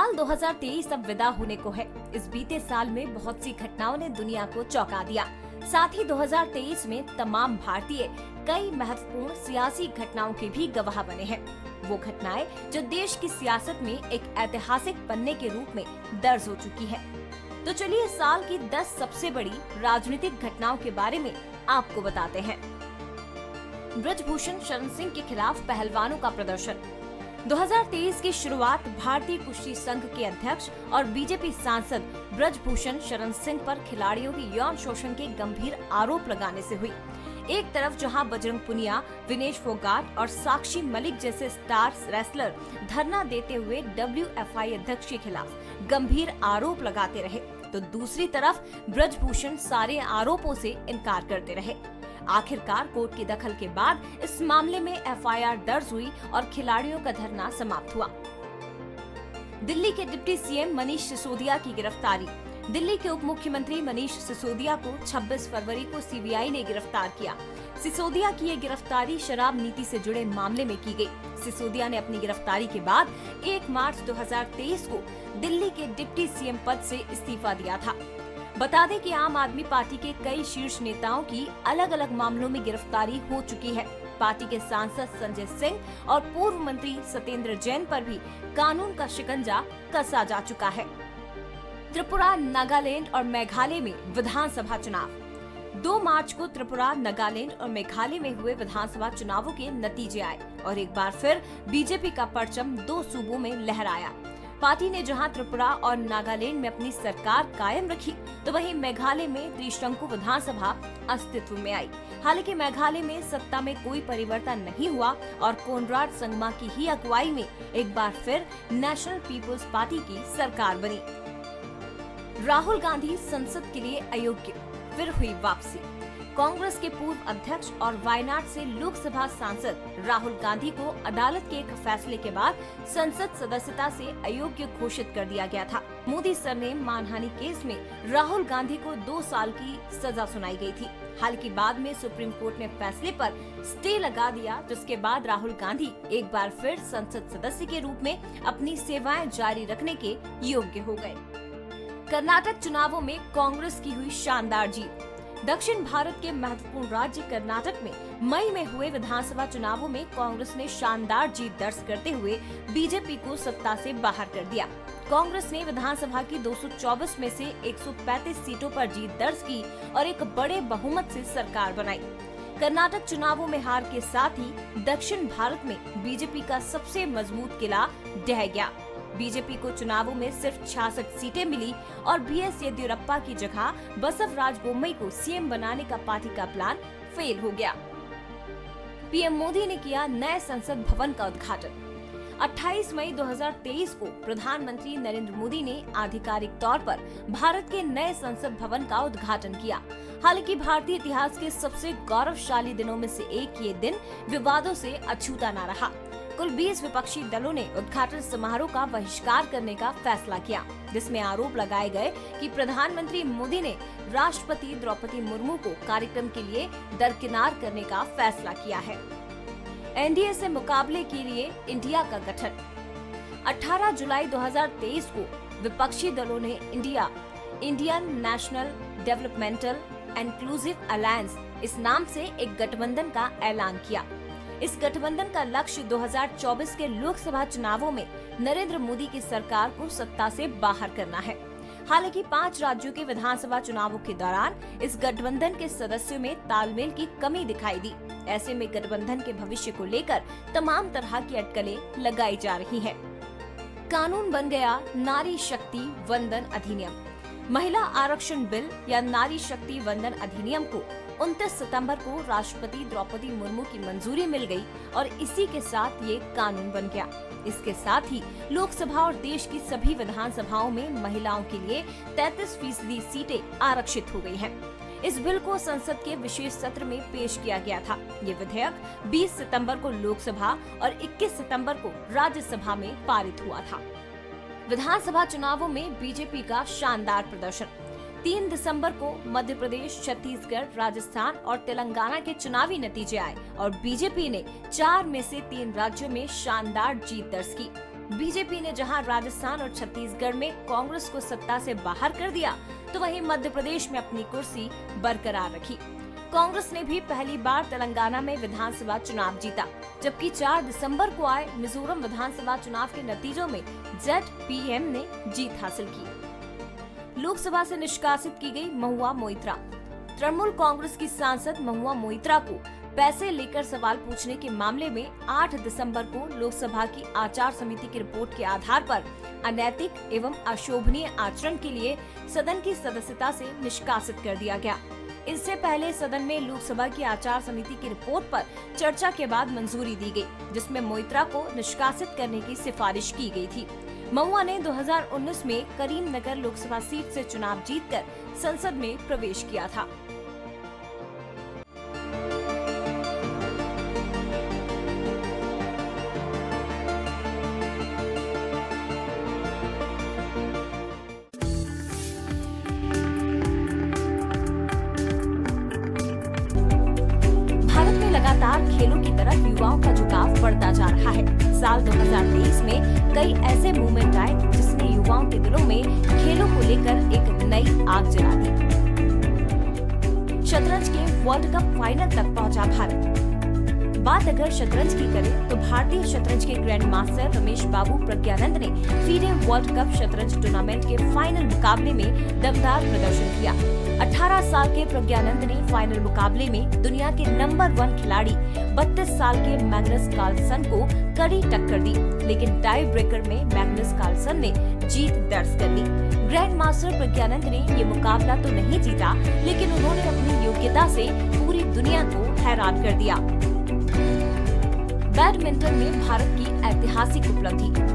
साल 2023 अब विदा होने को है। इस बीते साल में बहुत सी घटनाओं ने दुनिया को चौंका दिया। साथ ही 2023 में तमाम भारतीय कई महत्वपूर्ण सियासी घटनाओं के भी गवाह बने हैं। वो घटनाएं जो देश की सियासत में एक ऐतिहासिक पन्ने के रूप में दर्ज हो चुकी है। तो चलिए इस साल की 10 सबसे बड़ी राजनीतिक घटनाओं के बारे में आपको बताते हैं। ब्रजभूषण शरण सिंह के खिलाफ पहलवानों का प्रदर्शन। 2023 की शुरुआत भारतीय कुश्ती संघ के अध्यक्ष और बीजेपी सांसद ब्रजभूषण शरण सिंह पर खिलाड़ियों की यौन शोषण के गंभीर आरोप लगाने से हुई। एक तरफ जहां बजरंग पुनिया, विनेश फोगाट और साक्षी मलिक जैसे स्टार रेसलर धरना देते हुए WFI अध्यक्ष के खिलाफ गंभीर आरोप लगाते रहे, तो दूसरी तरफ ब्रजभूषण सारे आरोपों से इनकार करते रहे। आखिरकार कोर्ट की दखल के बाद इस मामले में FIR दर्ज हुई और खिलाड़ियों का धरना समाप्त हुआ। दिल्ली के डिप्टी CM मनीष सिसोदिया की गिरफ्तारी। दिल्ली के उप मुख्यमंत्री मनीष सिसोदिया को 26 फरवरी को CBI ने गिरफ्तार किया। सिसोदिया की ये गिरफ्तारी शराब नीति से जुड़े मामले में की गई। सिसोदिया ने अपनी गिरफ्तारी के बाद 1 मार्च 2023 को दिल्ली के डिप्टी CM पद से इस्तीफा दिया था। बता दें कि आम आदमी पार्टी के कई शीर्ष नेताओं की अलग अलग मामलों में गिरफ्तारी हो चुकी है। पार्टी के सांसद संजय सिंह और पूर्व मंत्री सत्येंद्र जैन पर भी कानून का शिकंजा कसा जा चुका है। त्रिपुरा, नागालैंड और मेघालय में विधानसभा चुनाव। 2 मार्च को त्रिपुरा, नागालैंड और मेघालय में हुए विधानसभा चुनावों के नतीजे आए और एक बार फिर बीजेपी का परचम 2 सूबों में लहराया। पार्टी ने जहां त्रिपुरा और नागालैंड में अपनी सरकार कायम रखी, तो वहीं मेघालय में त्रिशंकु विधानसभा अस्तित्व में आई। हालांकि मेघालय में सत्ता में कोई परिवर्तन नहीं हुआ और कोनराड संगमा की ही अगुवाई में एक बार फिर नेशनल पीपुल्स पार्टी की सरकार बनी। राहुल गांधी संसद के लिए अयोग्य, फिर हुई वापसी। कांग्रेस के पूर्व अध्यक्ष और वायनाड से लोकसभा सांसद राहुल गांधी को अदालत के एक फैसले के बाद संसद सदस्यता से अयोग्य घोषित कर दिया गया था। मोदी सरनेम मानहानि केस में राहुल गांधी को 2 साल की सजा सुनाई गई थी। हालांकि बाद में सुप्रीम कोर्ट ने फैसले पर स्टे लगा दिया, जिसके बाद राहुल गांधी एक बार फिर संसद सदस्य के रूप में अपनी सेवाएं जारी रखने के योग्य हो गए। कर्नाटक चुनावों में कांग्रेस की हुई शानदार जीत। दक्षिण भारत के महत्वपूर्ण राज्य कर्नाटक में मई में हुए विधानसभा चुनावों में कांग्रेस ने शानदार जीत दर्ज करते हुए बीजेपी को सत्ता से बाहर कर दिया। कांग्रेस ने विधानसभा की 224 में से 135 सीटों पर जीत दर्ज की और एक बड़े बहुमत से सरकार बनाई। कर्नाटक चुनावों में हार के साथ ही दक्षिण भारत में बीजेपी का सबसे मजबूत किला ढह गया। बीजेपी को चुनावों में सिर्फ 66 सीटें मिली और BS येदियुरप्पा की जगह बसवराज बोम्मई को CM बनाने का पार्टी का प्लान फेल हो गया। PM मोदी ने किया नए संसद भवन का उद्घाटन। 28 मई 2023 को प्रधानमंत्री नरेंद्र मोदी ने आधिकारिक तौर पर भारत के नए संसद भवन का उद्घाटन किया। हालांकि भारतीय इतिहास के सबसे गौरवशाली दिनों में से एक ये दिन विवादों से अछूता न रहा। कुल 20 विपक्षी दलों ने उद्घाटन समारोह का बहिष्कार करने का फैसला किया, जिसमें आरोप लगाए गए कि प्रधानमंत्री मोदी ने राष्ट्रपति द्रौपदी मुर्मू को कार्यक्रम के लिए दरकिनार करने का फैसला किया है। NDA से मुकाबले के लिए इंडिया का गठन। 18 जुलाई 2023 को विपक्षी दलों ने Indian national developmental inclusive alliance इस नाम से एक गठबंधन का ऐलान किया। इस गठबंधन का लक्ष्य 2024 के लोकसभा चुनावों में नरेंद्र मोदी की सरकार को सत्ता से बाहर करना है। हालांकि 5 राज्यों के विधानसभा चुनावों के दौरान इस गठबंधन के सदस्यों में तालमेल की कमी दिखाई दी। ऐसे में गठबंधन के भविष्य को लेकर तमाम तरह की अटकलें लगाई जा रही हैं। कानून बन गया नारी शक्ति वंदन अधिनियम। महिला आरक्षण बिल या नारी शक्ति वंदन अधिनियम को 29 सितंबर को राष्ट्रपति द्रौपदी मुर्मू की मंजूरी मिल गई और इसी के साथ ये कानून बन गया। इसके साथ ही लोकसभा और देश की सभी विधानसभाओं में महिलाओं के लिए 33% सीटें आरक्षित हो गई हैं। इस बिल को संसद के विशेष सत्र में पेश किया गया था। ये विधेयक 20 सितंबर को लोकसभा और 21 सितंबर को राज्यसभा में पारित हुआ था। विधानसभा चुनावों में बीजेपी का शानदार प्रदर्शन। 3 दिसंबर को मध्य प्रदेश, छत्तीसगढ़, राजस्थान और तेलंगाना के चुनावी नतीजे आए और बीजेपी ने 4 में से 3 राज्यों में शानदार जीत दर्ज की। बीजेपी ने जहां राजस्थान और छत्तीसगढ़ में कांग्रेस को सत्ता से बाहर कर दिया, तो वहीं मध्य प्रदेश में अपनी कुर्सी बरकरार रखी। कांग्रेस ने भी पहली बार तेलंगाना में विधानसभा चुनाव जीता, जबकि 4 दिसंबर को आए मिजोरम विधानसभा चुनाव के नतीजों में ZPM ने जीत हासिल की। लोकसभा से निष्कासित की गई महुआ मोइत्रा। तृणमूल कांग्रेस की सांसद महुआ मोइत्रा को पैसे लेकर सवाल पूछने के मामले में 8 दिसंबर को लोकसभा की आचार समिति की रिपोर्ट के आधार पर अनैतिक एवं अशोभनीय आचरण के लिए सदन की सदस्यता से निष्कासित कर दिया गया। इससे पहले सदन में लोकसभा की आचार समिति की रिपोर्ट पर चर्चा के बाद मंजूरी दी गई, जिसमें मोइत्रा को निष्कासित करने की सिफारिश की गई थी। महुआ ने 2019 में करीमनगर लोकसभा सीट से चुनाव जीतकर संसद में प्रवेश किया था। लगातार खेलों की तरफ युवाओं का झुकाव बढ़ता जा रहा है। साल 2023 में कई ऐसे मूवमेंट आए जिसने युवाओं के दिलों में खेलों को लेकर एक नई आग जला दी। शतरंज के वर्ल्ड कप फाइनल तक पहुंचा भारत। बात अगर शतरंज की करें तो भारतीय शतरंज के ग्रैंड मास्टर रमेश बाबू प्रज्ञानंद ने FIDE वर्ल्ड कप शतरंज टूर्नामेंट के फाइनल मुकाबले में दमदार प्रदर्शन किया। 18 साल के प्रज्ञानंद ने फाइनल मुकाबले में दुनिया के नंबर 1 खिलाड़ी 32 साल के मैग्नस कार्लसन को कड़ी टक्कर दी, लेकिन टाई ब्रेकर में मैग्नस कार्लसन ने जीत दर्ज कर ली। ग्रैंड मास्टर प्रज्ञानंद ने ये मुकाबला तो नहीं जीता, लेकिन उन्होंने अपनी योग्यता से पूरी दुनिया को हैरान कर दिया। बैडमिंटन में भारत की ऐतिहासिक उपलब्धि।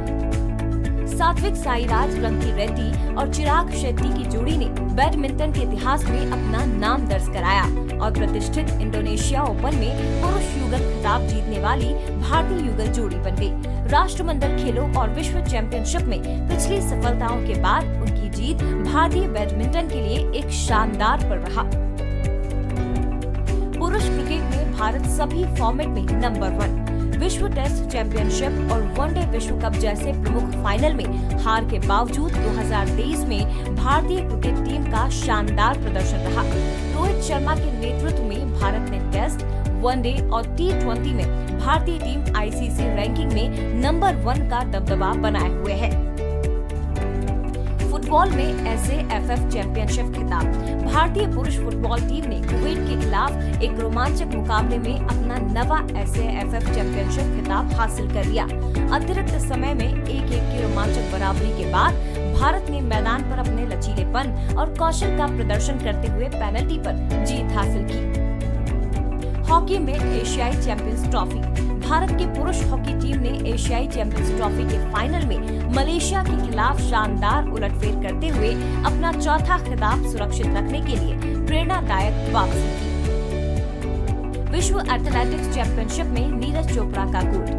सात्विक साईराज रंकीरेड्डी और चिराग शेट्टी की जोड़ी ने बैडमिंटन के इतिहास में अपना नाम दर्ज कराया और प्रतिष्ठित इंडोनेशिया ओपन में पुरुष युगल खिताब जीतने वाली भारतीय युगल जोड़ी बन गई। राष्ट्रमंडल खेलों और विश्व चैंपियनशिप में पिछली सफलताओं के बाद उनकी जीत भारतीय बैडमिंटन के लिए एक शानदार पल रहा। पुरुष क्रिकेट में भारत सभी फॉर्मेट में नंबर 1। विश्व टेस्ट चैंपियनशिप और वनडे विश्व कप जैसे प्रमुख फाइनल में हार के बावजूद 2023 में भारतीय क्रिकेट टीम का शानदार प्रदर्शन रहा। रोहित शर्मा के नेतृत्व में भारत ने टेस्ट, वनडे और T20 में भारतीय टीम ICC रैंकिंग में नंबर 1 का दबदबा बनाए हुए है। फुटबॉल में SAFF चैंपियनशिप खिताब। भारतीय पुरुष फुटबॉल टीम ने कुवैत के खिलाफ एक रोमांचक मुकाबले में अपना नवा SAFF चैंपियनशिप खिताब हासिल कर लिया। अतिरिक्त समय में 1-1 की रोमांचक बराबरी के बाद भारत ने मैदान पर अपने लचीलेपन और कौशल का प्रदर्शन करते हुए पेनल्टी पर जीत हासिल की। हॉकी में एशियाई चैंपियंस ट्रॉफी। भारत की पुरुष हॉकी टीम ने एशियाई चैंपियंस ट्रॉफी के फाइनल में मलेशिया के खिलाफ शानदार उलटफेर करते हुए अपना चौथा खिताब सुरक्षित रखने के लिए प्रेरणादायक वापसी की। विश्व एथलेटिक्स चैंपियनशिप में नीरज चोपड़ा का गोल्ड।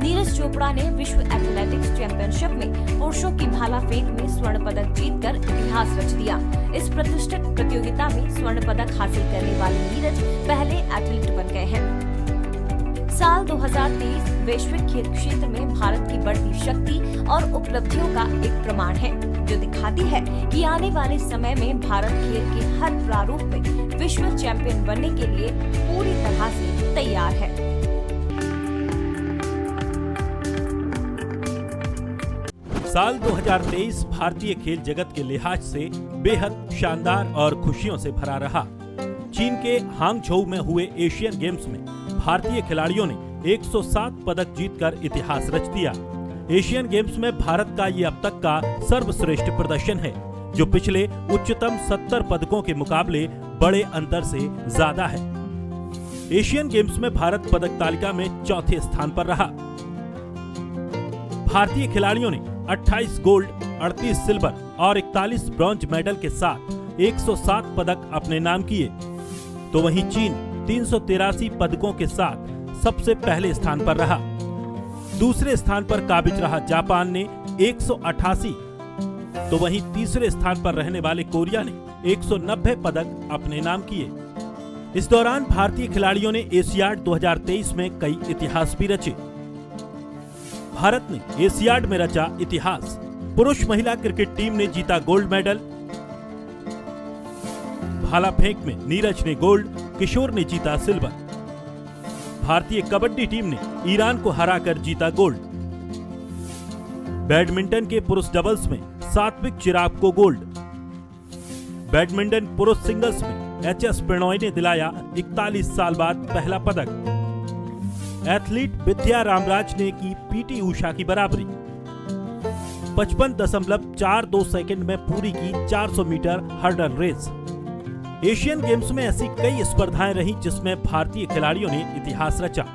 नीरज चोपड़ा ने विश्व एथलेटिक्स चैंपियनशिप में पुरुषों की भाला फेंक में स्वर्ण पदक जीतकर इतिहास रच दिया। इस प्रतिष्ठित प्रतियोगिता में स्वर्ण पदक हासिल करने वाले नीरज पहले एथलीट बन गए हैं। साल 2023 वैश्विक खेल क्षेत्र में भारत की बढ़ती शक्ति और उपलब्धियों का एक प्रमाण है, जो दिखाती है कि आने वाले समय में भारत खेल के हर प्रारूप में विश्व चैंपियन बनने के लिए पूरी तरह से तैयार है। साल 2023 भारतीय खेल जगत के लिहाज से बेहद शानदार और खुशियों से भरा रहा। चीन के हांगझोउ में हुए एशियन गेम्स में भारतीय खिलाड़ियों ने 107 पदक जीतकर इतिहास रच दिया। एशियन गेम्स में भारत का ये अब तक का सर्वश्रेष्ठ प्रदर्शन है, जो पिछले उच्चतम 70 पदकों के मुकाबले बड़े अंतर से ज्यादा है। एशियन गेम्स में भारत पदक तालिका में चौथे स्थान पर रहा। भारतीय खिलाड़ियों ने 28 गोल्ड, 38 सिल्वर और 41 ब्रॉन्ज मेडल के साथ 107 पदक अपने नाम किए, तो वहीं चीन 383 पदकों के साथ सबसे पहले स्थान पर रहा। दूसरे स्थान पर काबिज रहा जापान ने 188, तो वहीं तीसरे स्थान पर रहने वाले कोरिया ने 190 पदक अपने नाम किए। इस दौरान भारतीय खिलाड़ियों ने एशियाड 2023 में कई इतिहास भी रचे। भारत ने एशियाड में रचा इतिहास। पुरुष महिला क्रिकेट टीम ने जीता गोल्ड मेडल। भाला फेंक में नीरज ने गोल्ड, किशोर ने जीता सिल्वर। भारतीय कबड्डी टीम ने ईरान को हराकर जीता गोल्ड। बैडमिंटन के पुरुष डबल्स में सात्विक चिराग को गोल्ड। बैडमिंटन पुरुष सिंगल्स में एच.एस. प्रणॉय ने दिलाया 41 साल बाद पहला पदक। एथलीट विद्या रामराज ने की पीटी उषा की बराबरी। 55.42 सेकंड में पूरी की 400 metre hurdle race. Asian Games में ऐसी कई स्पर्धाएं रहीं जिसमें भारतीय खिलाड़ियों ने इतिहास रचा।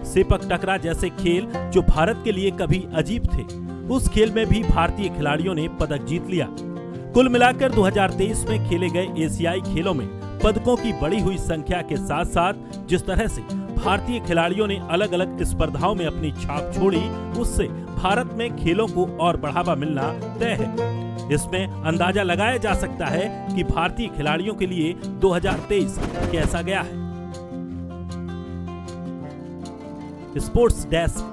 सेपक टकरा जैसे खेल जो भारत के लिए कभी अजीब थे, उस खेल में भी भारतीय खिलाड़ियों ने पदक जीत लिया। कुल मिलाकर 2023 में खेले गए एशियाई खेलों में पदकों की बढ़ी हुई संख्या के साथ साथ जिस तरह से भारतीय खिलाड़ियों ने अलग अलग स्पर्धाओं में अपनी छाप छोड़ी, उससे भारत में खेलों को और बढ़ावा मिलना तय है। इसमें अंदाजा लगाया जा सकता है कि भारतीय खिलाड़ियों के लिए 2023 कैसा गया है। Sports desk,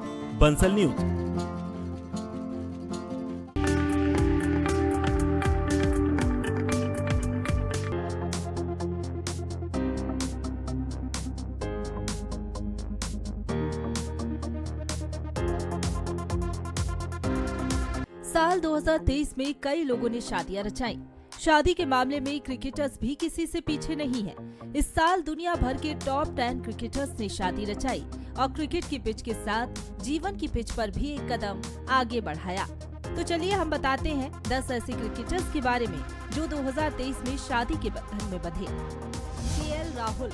Bansal news. साल 2023 में कई लोगों ने शादियां रचाई। शादी के मामले में क्रिकेटर्स भी किसी से पीछे नहीं है। इस साल दुनिया भर के टॉप 10 क्रिकेटर्स ने शादी रचाई और क्रिकेट की पिच के साथ जीवन की पिच पर भी एक कदम आगे बढ़ाया। तो चलिए हम बताते हैं 10 ऐसे क्रिकेटर्स के बारे में जो 2023 में शादी के बंधन में बंधे। के.एल. राहुल।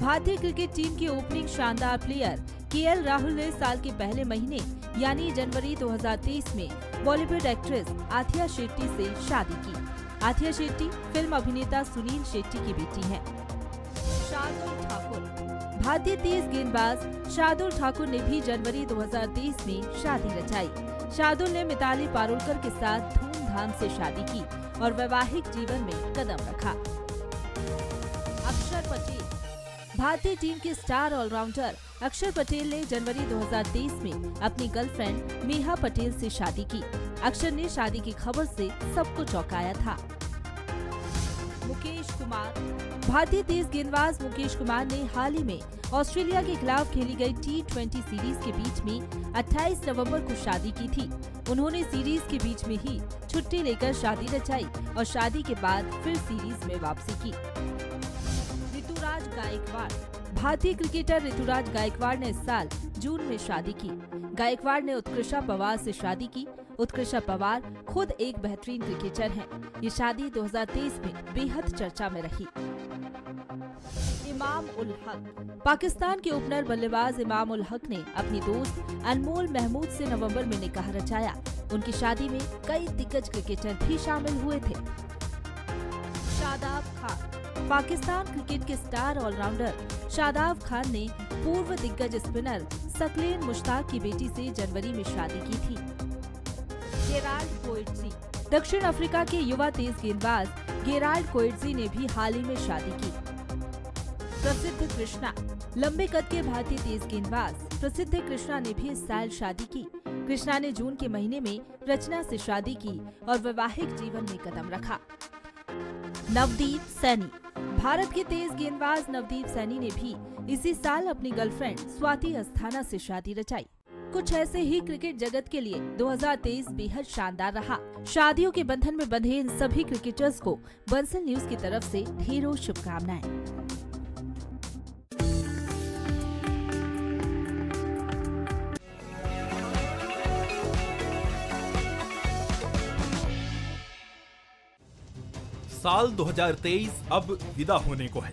भारतीय क्रिकेट टीम के ओपनिंग शानदार प्लेयर के.एल. राहुल ने साल के पहले महीने यानी जनवरी 2023 में बॉलीवुड एक्ट्रेस आथिया शेट्टी से शादी की। आथिया शेट्टी फिल्म अभिनेता सुनील शेट्टी की बेटी हैं। शार्दुल ठाकुर। भारतीय तेज गेंदबाज शार्दुल ठाकुर ने भी जनवरी 2023 में शादी रचाई। शार्दुल ने मिताली पारुलकर के साथ धूमधाम से शादी की और वैवाहिक जीवन में कदम रखा। अक्षर पटेल। भारतीय टीम के स्टार ऑलराउंडर अक्षर पटेल ने जनवरी 2023 में अपनी गर्लफ्रेंड मेहा पटेल से शादी की। अक्षर ने शादी की खबर से सबको चौंकाया था। मुकेश कुमार। भारतीय तेज गेंदबाज मुकेश कुमार ने हाल ही में ऑस्ट्रेलिया के खिलाफ खेली गई T20 सीरीज के बीच में 28 नवंबर को शादी की थी। उन्होंने सीरीज के बीच में ही छुट्टी लेकर शादी रचाई और शादी के बाद फिर सीरीज में वापसी की। ऋतुराज गायकवाड़। भारतीय क्रिकेटर ऋतुराज गायकवाड़ ने इस साल जून में शादी की। गायकवाड़ ने उत्कृष्टा पवार से शादी की। उत्कृष्टा पवार खुद एक बेहतरीन क्रिकेटर हैं। ये शादी 2023 में बेहद चर्चा में रही। इमाम उल हक। पाकिस्तान के ओपनर बल्लेबाज इमाम उल हक ने अपनी दोस्त अनमोल महमूद से नवंबर में निकाह रचाया। उनकी शादी में कई दिग्गज क्रिकेटर भी शामिल हुए थे। शादाब खान। पाकिस्तान क्रिकेट के स्टार ऑलराउंडर शादाब खान ने पूर्व दिग्गज स्पिनर सकलेन मुश्ताक की बेटी से जनवरी में शादी की थी। Gerald Coetzee. दक्षिण अफ्रीका के युवा तेज गेंदबाज गेराल्ड कोएट्जी ने भी हाल ही में शादी की। प्रसिद्ध कृष्णा। लंबे कद के भारतीय तेज गेंदबाज प्रसिद्ध कृष्णा ने भी इस साल शादी की। कृष्णा ने जून के महीने में रचना से शादी की और वैवाहिक जीवन में कदम रखा। नवदीप सैनी। भारत के तेज गेंदबाज नवदीप सैनी ने भी इसी साल अपनी गर्लफ्रेंड स्वाति अस्थाना से शादी रचाई। कुछ ऐसे ही क्रिकेट जगत के लिए 2023 बेहद शानदार रहा। शादियों के बंधन में बंधे इन सभी क्रिकेटर्स को बंसल न्यूज की तरफ से ढेरों शुभकामनाएं। साल 2023 अब विदा होने को है।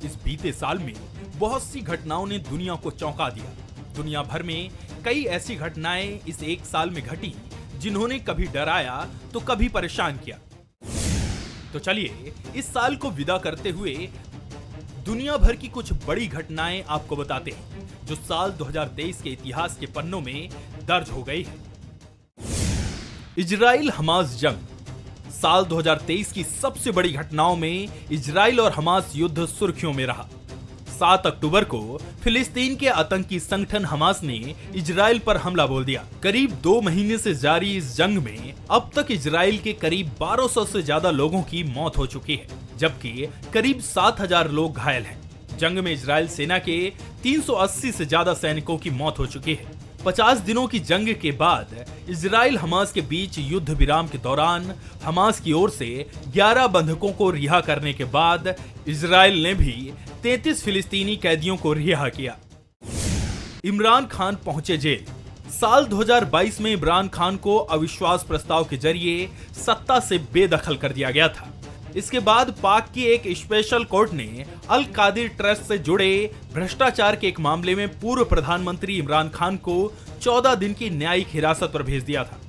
इस बीते साल में बहुत सी घटनाओं ने दुनिया को चौंका दिया। दुनिया भर में कई ऐसी घटनाएं इस एक साल में घटी जिन्होंने कभी डराया तो कभी परेशान किया। तो चलिए इस साल को विदा करते हुए दुनिया भर की कुछ बड़ी घटनाएं आपको बताते हैं जो साल 2023 के इतिहास के पन्नों में दर्ज हो गई है। इजराइल हमास जंग। साल 2023 की सबसे बड़ी घटनाओं में इजराइल और हमास युद्ध सुर्खियों में रहा। 7 अक्टूबर को फिलिस्तीन के आतंकी संगठन हमास ने इजराइल पर हमला बोल दिया। करीब 2 महीने से जारी इस जंग में अब तक इजराइल के करीब 1200 से ज्यादा लोगों की मौत हो चुकी है, जबकि करीब 7000 लोग घायल हैं। जंग में इजराइल सेना के 380 से ज्यादा सैनिकों की मौत हो चुकी है। 50 दिनों की जंग के बाद इजराइल हमास के बीच युद्ध विराम के दौरान हमास की ओर से 11 बंधकों को रिहा करने के बाद इजराइल ने भी 33 फिलिस्तीनी कैदियों को रिहा किया। इमरान खान पहुंचे जेल। साल 2022 में इमरान खान को अविश्वास प्रस्ताव के जरिए सत्ता से बेदखल कर दिया गया था। इसके बाद पाक की एक स्पेशल कोर्ट ने अल कादिर ट्रस्ट से जुड़े भ्रष्टाचार के एक मामले में पूर्व प्रधानमंत्री इमरान खान को 14 दिन की न्यायिक हिरासत पर भेज दिया था।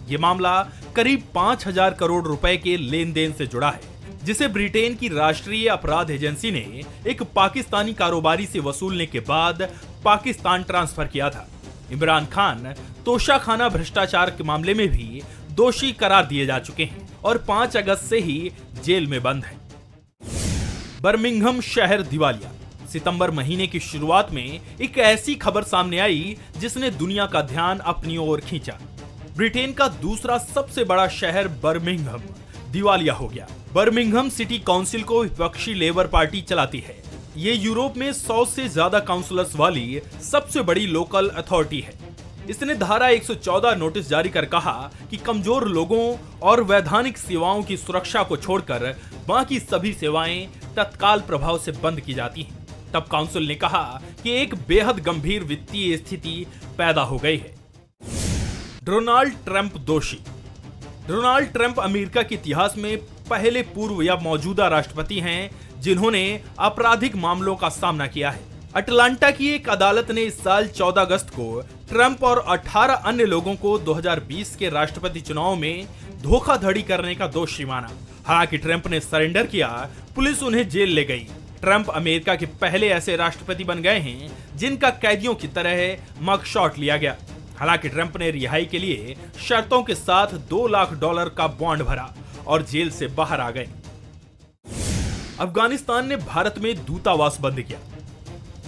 ये मामला करीब 5000 करोड़ रुपए के लेन देन से जुड़ा है, जिसे ब्रिटेन की राष्ट्रीय अपराध एजेंसी ने एक पाकिस्तानी कारोबारी से वसूलने के बाद पाकिस्तान ट्रांसफर किया था। इमरान खान तोशाखाना भ्रष्टाचार के मामले में भी दोषी करार दिए जा चुके हैं और 5 अगस्त से ही जेल में बंद है। बर्मिंघम शहर दिवालिया। सितंबर महीने की शुरुआत में एक ऐसी खबर सामने आई जिसने दुनिया का ध्यान अपनी ओर खींचा। ब्रिटेन का दूसरा सबसे बड़ा शहर बर्मिंघम दिवालिया हो गया। बर्मिंघम सिटी काउंसिल को विपक्षी लेबर पार्टी चलाती है। ये यूरोप में 100 से ज्यादा काउंसलर्स वाली सबसे बड़ी लोकल अथॉरिटी है। इसने धारा 114 नोटिस जारी कर कहा कि कमजोर लोगों और वैधानिक सेवाओं की सुरक्षा को छोड़कर बाकी सभी सेवाएं तत्काल प्रभाव से बंद की जाती हैं। तब काउंसिल ने कहा कि एक बेहद गंभीर वित्तीय स्थिति पैदा हो गई है। डोनाल्ड ट्रंप दोषी। डोनाल्ड ट्रंप अमेरिका के इतिहास में पहले पूर्व या मौजूदा राष्ट्रपति हैं जिन्होंने आपराधिक मामलों का सामना किया है। अटलांटा की एक अदालत ने इस साल 14 अगस्त को ट्रंप और 18 अन्य लोगों को 2020 के राष्ट्रपति चुनाव में धोखाधड़ी करने का दोषी माना। हालांकि ट्रंप ने सरेंडर किया, पुलिस उन्हें जेल ले गई। ट्रंप अमेरिका के पहले ऐसे राष्ट्रपति बन गए हैं जिनका कैदियों की तरह मगशॉट लिया गया। हालांकि ट्रंप ने रिहाई के लिए शर्तों के साथ $2 लाख का बॉन्ड भरा और जेल से बाहर आ गए। अफगानिस्तान ने भारत में दूतावास बंद किया।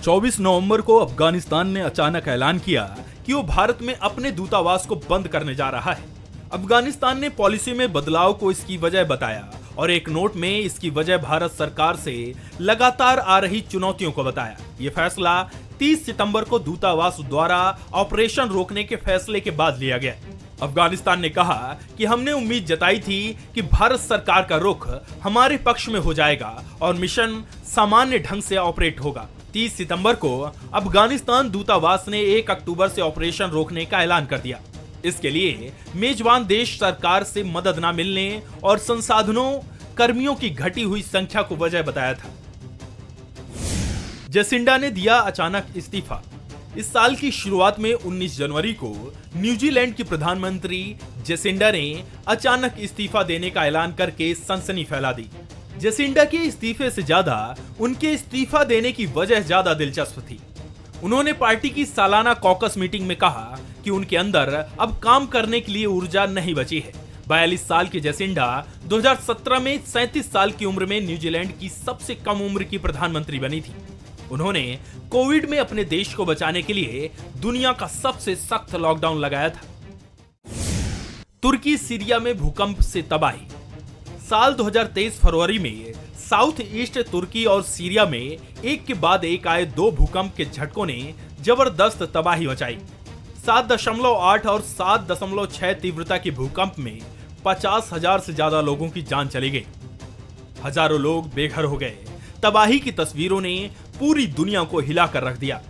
24 नवंबर को अफगानिस्तान ने अचानक ऐलान किया कि वो भारत में अपने दूतावास को बंद करने जा रहा है। अफगानिस्तान ने पॉलिसी में बदलाव को इसकी वजह बताया और एक नोट में इसकी वजह भारत सरकार से लगातार आ रही चुनौतियों को बताया। ये फैसला 30 सितंबर को दूतावास द्वारा ऑपरेशन रोकने के फैसले के बाद लिया गया। अफगानिस्तान ने कहा कि हमने उम्मीद जताई थी कि भारत सरकार का रुख हमारे पक्ष में हो जाएगा और मिशन सामान्य ढंग से ऑपरेट होगा। 30 सितंबर को अफगानिस्तान दूतावास ने 1 अक्टूबर से ऑपरेशन रोकने का ऐलान कर दिया। इसके लिए मेजबान देश सरकार से मदद न मिलने और संसाधनों कर्मियों की घटी हुई संख्या को वजह बताया था। जेसिंडा ने दिया अचानक इस्तीफा। इस साल की शुरुआत में 19 जनवरी को न्यूजीलैंड की प्रधानमंत्री जेसिंडा ने अचानक इस्तीफा देने का ऐलान करके सनसनी फैला दी। जेसिंडा के इस्तीफे से ज्यादा उनके इस्तीफा देने की वजह ज्यादा दिलचस्प थी। उन्होंने पार्टी की सालाना कॉकस मीटिंग में कहा कि उनके अंदर अब काम करने के लिए ऊर्जा नहीं बची है। 42 साल की जेसिंडा 2017 में 37 साल की उम्र में न्यूजीलैंड की सबसे कम उम्र की प्रधानमंत्री बनी थी। उन्होंने कोविड में अपने देश को बचाने के लिए दुनिया का सबसे सख्त लॉकडाउन लगाया था। तुर्की सीरिया में भूकंप से तबाही। साल 2023 फरवरी में साउथ ईस्ट तुर्की और सीरिया में एक के बाद एक आए 2 भूकंप के झटकों ने जबरदस्त तबाही मचाई। 7.8 और 7.6 तीव्रता के भूकंप में 50,000 से ज्यादा लोगों की जान चली गई। हजारों लोग बेघर हो गए। तबाही की तस्वीरों ने पूरी दुनिया को हिलाकर रख दिया।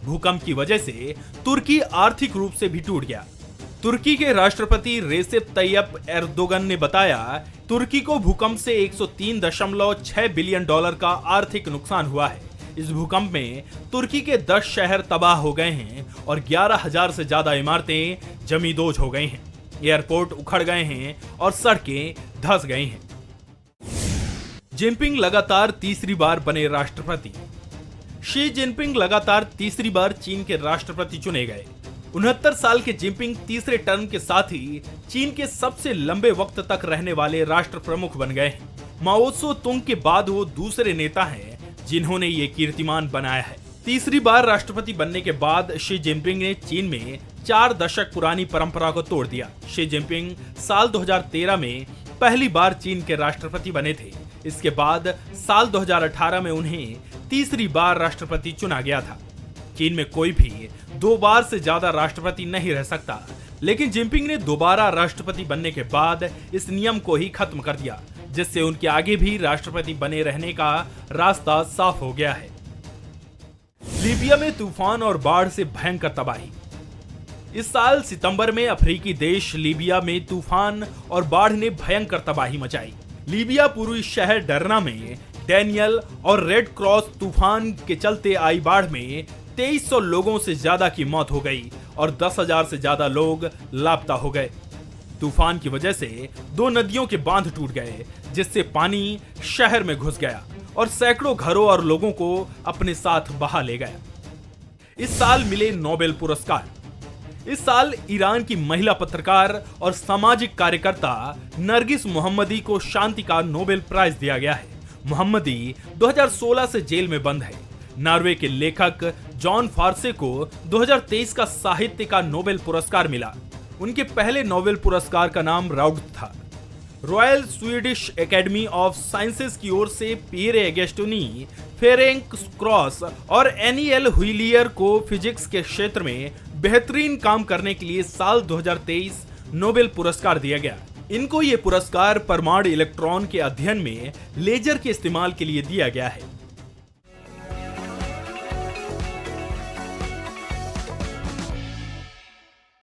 भूकंप की वजह से तुर्की आर्थिक रूप से भी टूट गया। तुर्की के राष्ट्रपति रेसेप तैयप एर्दोगन ने बताया, तुर्की को भूकंप से $103.6 बिलियन का आर्थिक नुकसान हुआ है। इस भूकंप में तुर्की के 10 शहर तबाह हो गए हैं और 11,000 से ज्यादा इमारतें जमींदोज हो गई हैं। एयरपोर्ट उखड़ गए हैं और सड़कें धंस गई हैं। जिनपिंग लगातार तीसरी बार बने राष्ट्रपति। शी जिनपिंग लगातार तीसरी बार चीन के राष्ट्रपति चुने गए। 69 साल के जिनपिंग तीसरे टर्म के साथ ही चीन के सबसे लंबे वक्त तक रहने वाले राष्ट्र प्रमुख बन गए हैं। माओ त्से तुंग के बाद वो दूसरे नेता हैं जिन्होंने ये कीर्तिमान बनाया है। तीसरी बार राष्ट्रपति बनने के बाद शी जिनपिंग ने चीन में 4 दशक पुरानी परंपरा को तोड़ दिया। शी जिनपिंग साल 2013 में पहली बार चीन के राष्ट्रपति बने थे। इसके बाद साल 2018 में उन्हें तीसरी बार राष्ट्रपति चुना गया था। चीन में कोई भी 2 बार से ज्यादा राष्ट्रपति नहीं रह सकता, लेकिन जिनपिंग ने दोबारा राष्ट्रपति बनने के बाद इस नियम को ही खत्म कर दिया, जिससे उनके आगे भी राष्ट्रपति बने रहने का रास्ता साफ हो गया है। लीबिया में तूफान और बाढ़ से भयंकर तबाही। इस साल सितंबर में अफ्रीकी देश लीबिया में तूफान और बाढ़ ने भयंकर तबाही मचाई। लीबिया पूर्वी शहर डरना में डैनियल और रेड क्रॉस तूफान के चलते आई बाढ़ में 2300 लोगों से ज्यादा की मौत हो गई और 10,000 से ज्यादा लोग लापता हो गए। तूफान की वजह से 2 नदियों के बांध टूट गए, जिससे पानी शहर में घुस गया और सैकड़ों घरों और लोगों को अपने साथ बहा ले गया। इस साल मिले नोबेल पुरस्कार। इस साल ईरान की महिला पत्रकार और सामाजिक कार्यकर्ता नरगिस मोहम्मदी को शांति का नोबेल प्राइज दिया गया है। मोहम्मदी 2016 से जेल में बंद है। नॉर्वे के लेखक जॉन फार्से को 2023 का साहित्य का नोबेल पुरस्कार मिला। उनके पहले नोबेल पुरस्कार का नाम राउड था। Royal Swedish academy of sciences की ओर से पियरे अगस्टिनी, फेरेंक क्रॉस और एनियल हुइलियर को फिजिक्स के क्षेत्र में बेहतरीन काम करने के लिए साल 2023 नोबेल पुरस्कार दिया गया। इनको ये पुरस्कार परमाणु इलेक्ट्रॉन के अध्ययन में लेजर के इस्तेमाल के लिए दिया गया है।